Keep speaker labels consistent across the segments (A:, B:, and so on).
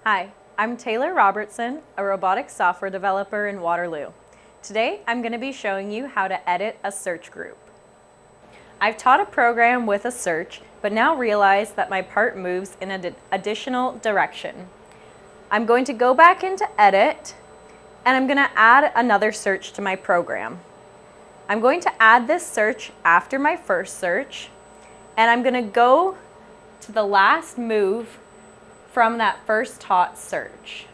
A: Hi, I'm Taylor Robertson, a robotics software developer in Waterloo. Today, I'm going to be showing you how to edit a search group. I've taught a program with a search, but now realize that my part moves in an additional direction. I'm going to go back into Edit, and I'm going to add another search to my program. I'm going to add this search after my first search, and I'm going to go to the last move from that first taught search.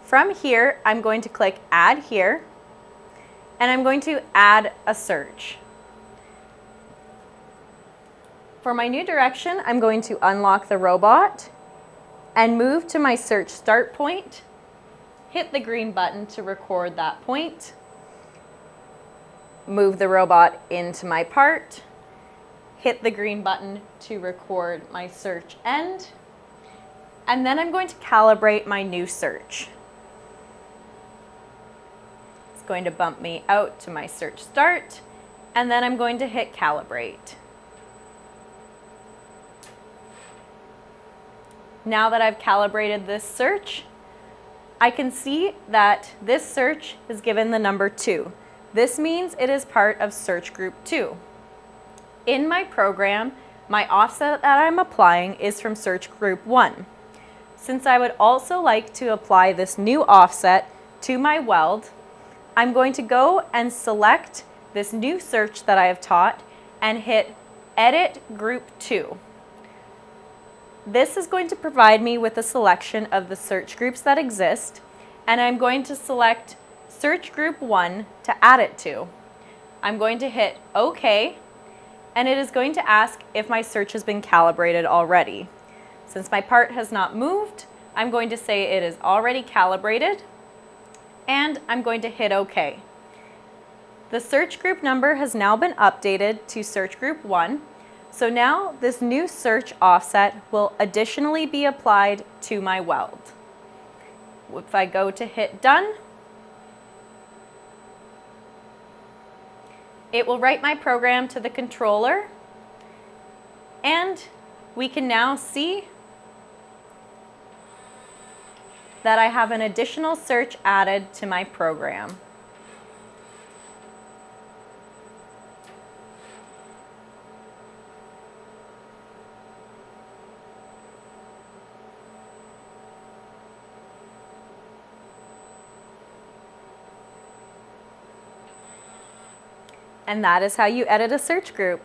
A: From here, I'm going to click Add Here, and I'm going to add a search. For my new direction, I'm going to unlock the robot and move to my search start point, hit the green button to record that point, move the robot into my part, hit the green button to record my search end, and then I'm going to calibrate my new search. It's going to bump me out to my search start, and then I'm going to hit calibrate. Now that I've calibrated this search, I can see that this search is given the number 2. This means it is part of search group 2. In my program, my offset that I'm applying is from search group 1. Since I would also like to apply this new offset to my weld, I'm going to go and select this new search that I have taught and hit Edit Group 2. This is going to provide me with a selection of the search groups that exist, and I'm going to select search group 1 to add it to. I'm going to hit OK, and it is going to ask if my search has been calibrated already. Since my part has not moved, I'm going to say it is already calibrated, and I'm going to hit OK. The search group number has now been updated to search group 1, so now this new search offset will additionally be applied to my weld. If I go to hit Done, it will write my program to the controller, and we can now see that I have an additional search added to my program. And that is how you edit a search group.